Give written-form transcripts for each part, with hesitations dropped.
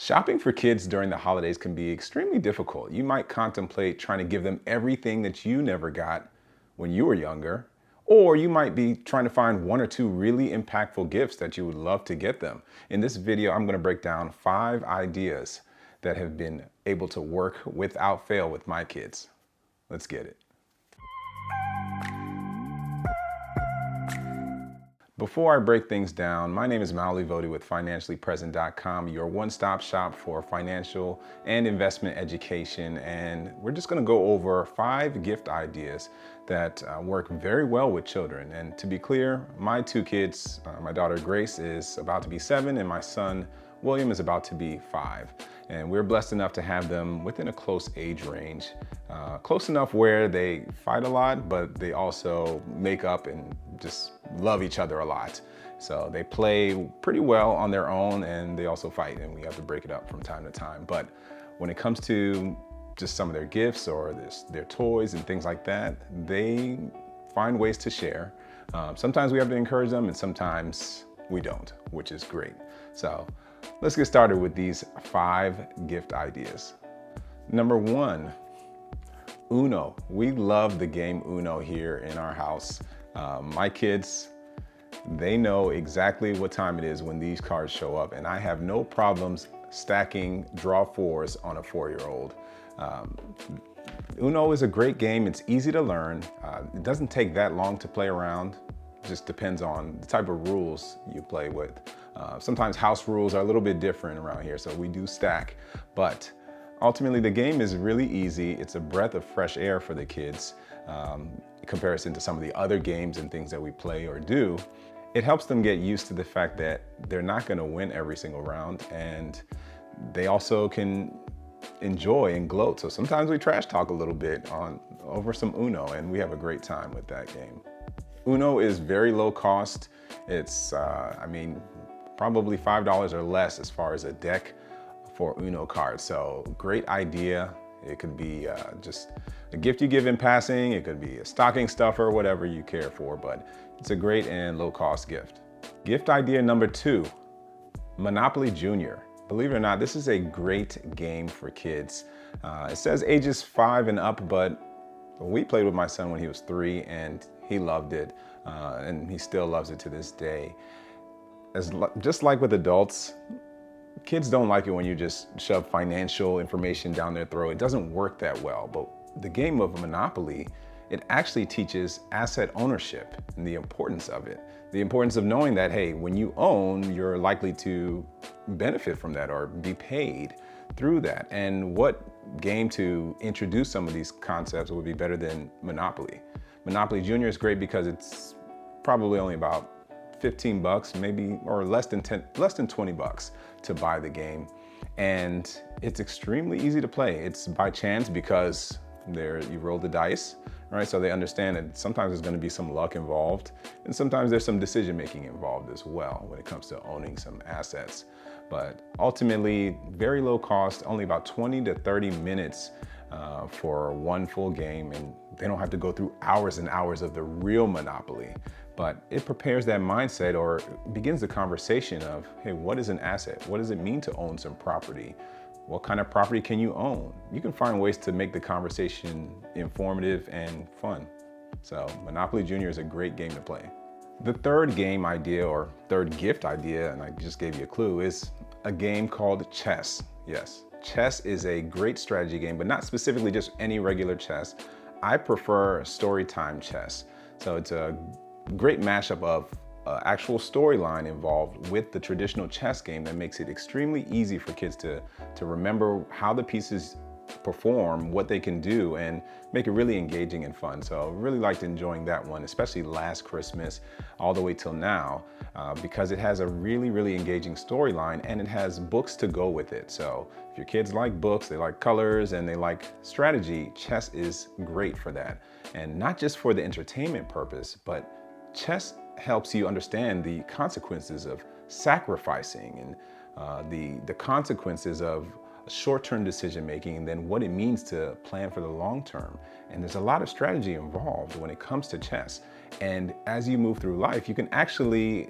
Shopping for kids during the holidays can be extremely difficult. You might contemplate trying to give them everything that you never got when you were younger, or you might be trying to find one or two really impactful gifts that you would love to get them. In this video, I'm going to break down 5 ideas that have been able to work without fail with my kids. Let's get it. Before I break things down, my name is Maoli Vodi with FinanciallyPresent.com, your one-stop shop for financial and investment education. And we're just going to go over 5 gift ideas that work very well with children. And to be clear, my 2 kids, my daughter Grace is about to be 7 and my son William is about to be 5. And we're blessed enough to have them within a close age range. Close enough where they fight a lot, but they also make up and just love each other a lot. So they play pretty well on their own and they also fight, and we have to break it up from time to time. But when it comes to just some of their gifts or their toys and things like that, they find ways to share. Sometimes we have to encourage them and sometimes we don't, which is great. So let's get started with these 5 gift ideas. Number 1, Uno. We love the game Uno here in our house. My kids, they know exactly what time it is when these cards show up, and I have no problems stacking draw 4s on a 4-year-old. Uno is a great game. It's easy to learn. It doesn't take that long to play around. Just depends on the type of rules you play with. Sometimes house rules are a little bit different around here, so we do stack. But ultimately, the game is really easy. It's a breath of fresh air for the kids in comparison to some of the other games and things that we play or do. It helps them get used to the fact that they're not going to win every single round, and they also can enjoy and gloat. So sometimes we trash talk a little bit over some Uno, and we have a great time with that game. Uno is very low cost. It's, probably $5 or less as far as a deck for Uno cards. So great idea. It could be just a gift you give in passing. It could be a stocking stuffer, whatever you care for, but it's a great and low cost gift. Gift idea number 2, Monopoly Junior. Believe it or not, this is a great game for kids. It says ages 5 and up, but we played with my son when he was 3 and he loved it, and he still loves it to this day. Just like with adults, kids don't like it when you just shove financial information down their throat. It doesn't work that well, but the game of Monopoly, it actually teaches asset ownership and the importance of it. The importance of knowing that, hey, when you own, you're likely to benefit from that or be paid through that. And what game to introduce some of these concepts would be better than Monopoly? Monopoly Junior is great because it's probably only about 15 bucks, maybe, or less than 20 bucks to buy the game. And it's extremely easy to play. It's by chance because you roll the dice, right? So they understand that sometimes there's going to be some luck involved, and sometimes there's some decision making involved as well when it comes to owning some assets. But ultimately, very low cost, only about 20 to 30 minutes for one full game, and they don't have to go through hours and hours of the real Monopoly. But it prepares that mindset, or begins the conversation of, hey, what is an asset? What does it mean to own some property? What kind of property can you own? You can find ways to make the conversation informative and fun. So Monopoly Junior is a great game to play. The third game idea, or third gift idea, and I just gave you a clue, is a game called chess. Yes, chess is a great strategy game, but not specifically just any regular chess. I prefer StoryTime Chess. So it's a great mashup of actual storyline involved with the traditional chess game that makes it extremely easy for kids to remember how the pieces perform, what they can do, and make it really engaging and fun. So I really liked enjoying that one, especially last Christmas all the way till now, because it has a really, really engaging storyline and it has books to go with it. So if your kids like books, they like colors, and they like strategy, chess is great for that. And not just for the entertainment purpose, but chess helps you understand the consequences of sacrificing and the consequences of short-term decision making, and then what it means to plan for the long term. And there's a lot of strategy involved when it comes to chess. And as you move through life, you can actually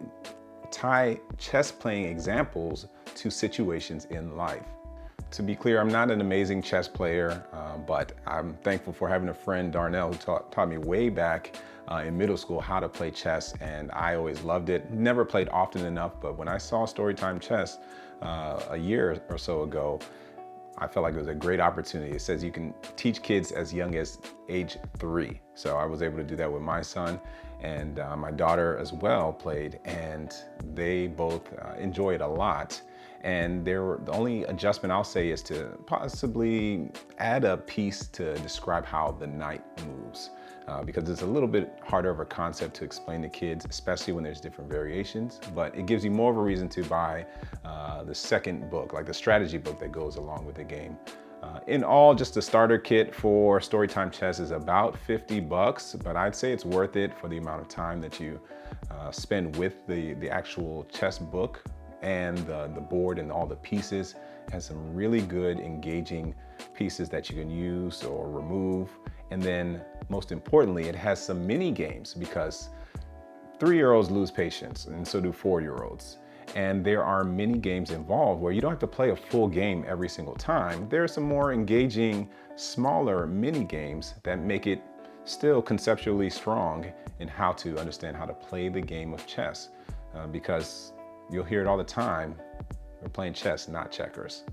tie chess playing examples to situations in life. To be clear, I'm not an amazing chess player, but I'm thankful for having a friend, Darnell, who taught me way back in middle school how to play chess, and I always loved it. Never played often enough, but when I saw StoryTime Chess a year or so ago, I felt like it was a great opportunity. It says you can teach kids as young as age 3. So I was able to do that with my son, and my daughter as well played, and they both enjoy it a lot. And the only adjustment I'll say is to possibly add a piece to describe how the knight moves, because it's a little bit harder of a concept to explain to kids, especially when there's different variations, but it gives you more of a reason to buy the second book, like the strategy book that goes along with the game. In all, just the starter kit for StoryTime Chess is about $50, but I'd say it's worth it for the amount of time that you spend with the actual chess book and the board and all the pieces. It has some really good engaging pieces that you can use or remove. And then most importantly, it has some mini games, because 3-year-olds lose patience and so do 4-year-olds. And there are mini games involved where you don't have to play a full game every single time. There are some more engaging, smaller mini games that make it still conceptually strong in how to understand how to play the game of chess, because you'll hear it all the time. We're playing chess, not checkers.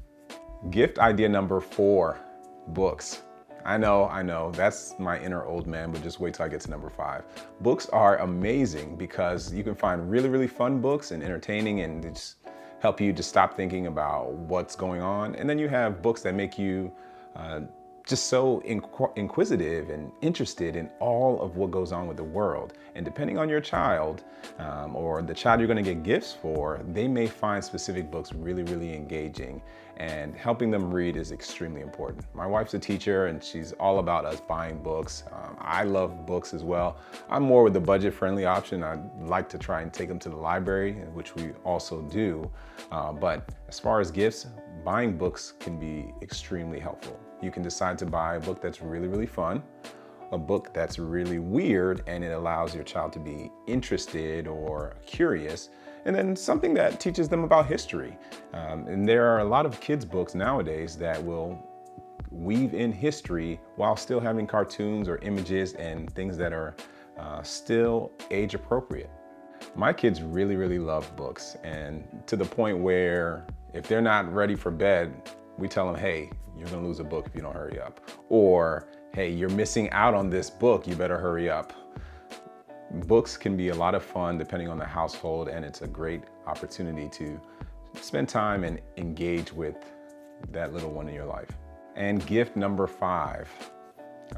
Gift idea number 4, books. I know, that's my inner old man, but just wait till I get to number 5. Books are amazing because you can find really, really fun books and entertaining, and just help you to stop thinking about what's going on. And then you have books that make you just so inquisitive and interested in all of what goes on with the world. And depending on your child, or the child you're going to get gifts for, they may find specific books really, really engaging, and helping them read is extremely important. My wife's a teacher and she's all about us buying books. I love books as well. I'm more with the budget-friendly option. I like to try and take them to the library, which we also do. But as far as gifts, buying books can be extremely helpful. You can decide to buy a book that's really, really fun, a book that's really weird, and it allows your child to be interested or curious, and then something that teaches them about history. And there are a lot of kids' books nowadays that will weave in history while still having cartoons or images and things that are still age appropriate. My kids really, really love books, and to the point where if they're not ready for bed, we tell them, hey, you're gonna lose a book if you don't hurry up. Or, hey, you're missing out on this book, you better hurry up. Books can be a lot of fun depending on the household, and it's a great opportunity to spend time and engage with that little one in your life. And gift number 5.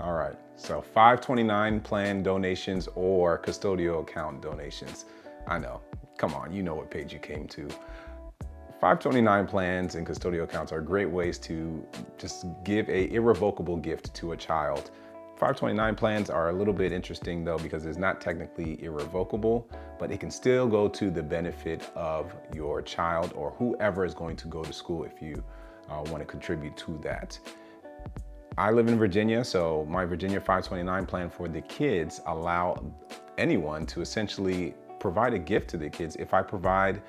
All right, so 529 plan donations or custodial account donations. I know, come on, you know what page you came to. 529 plans and custodial accounts are great ways to just give an irrevocable gift to a child. 529 plans are a little bit interesting though, because it's not technically irrevocable, but it can still go to the benefit of your child or whoever is going to go to school if you want to contribute to that. I live in Virginia, so my Virginia 529 plan for the kids allow anyone to essentially provide a gift to the kids if I provide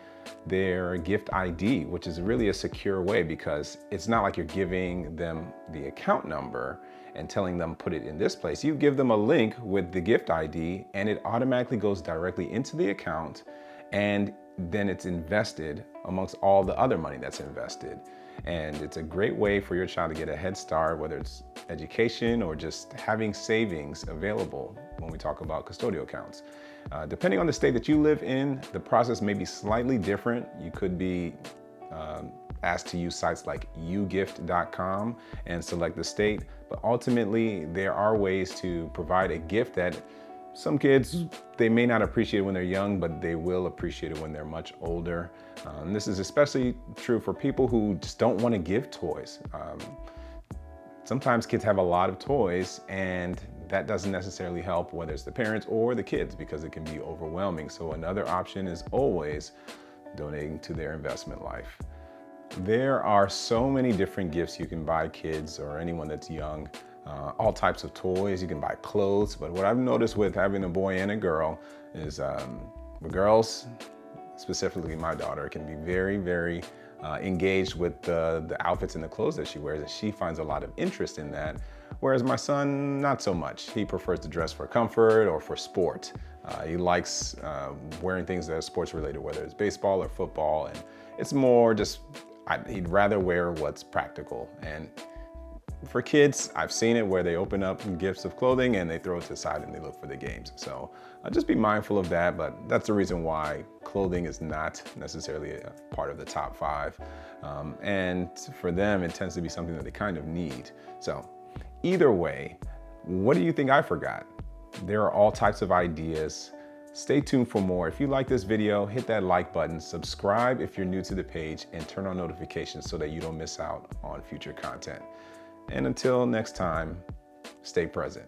their gift ID, which is really a secure way, because it's not like you're giving them the account number and telling them put it in this place. You give them a link with the gift ID and it automatically goes directly into the account, and then it's invested amongst all the other money that's invested. And it's a great way for your child to get a head start, whether it's education or just having savings available when we talk about custodial accounts. Depending on the state that you live in, the process may be slightly different. You could be asked to use sites like Ugift.com and select the state, but ultimately there are ways to provide a gift that some kids, they may not appreciate when they're young, but they will appreciate it when they're much older. And this is especially true for people who just don't want to give toys. Sometimes kids have a lot of toys, and that doesn't necessarily help, whether it's the parents or the kids, because it can be overwhelming. So another option is always donating to their investment life. There are so many different gifts you can buy kids or anyone that's young. All types of toys, you can buy clothes, but what I've noticed with having a boy and a girl is the girls, specifically my daughter, can be very engaged with the outfits and the clothes that she wears, and she finds a lot of interest in that. Whereas my son, not so much. He prefers to dress for comfort or for sport. He likes wearing things that are sports related, whether it's baseball or football, and it's more just, he'd rather wear what's practical. And for kids, I've seen it where they open up gifts of clothing and they throw it to the side and they look for the games. So just be mindful of that, but that's the reason why clothing is not necessarily a part of the top 5. And for them, it tends to be something that they kind of need. So either way, what do you think I forgot? There are all types of ideas. Stay tuned for more. If you like this video, hit that like button, subscribe if you're new to the page, and turn on notifications so that you don't miss out on future content. And until next time, stay present.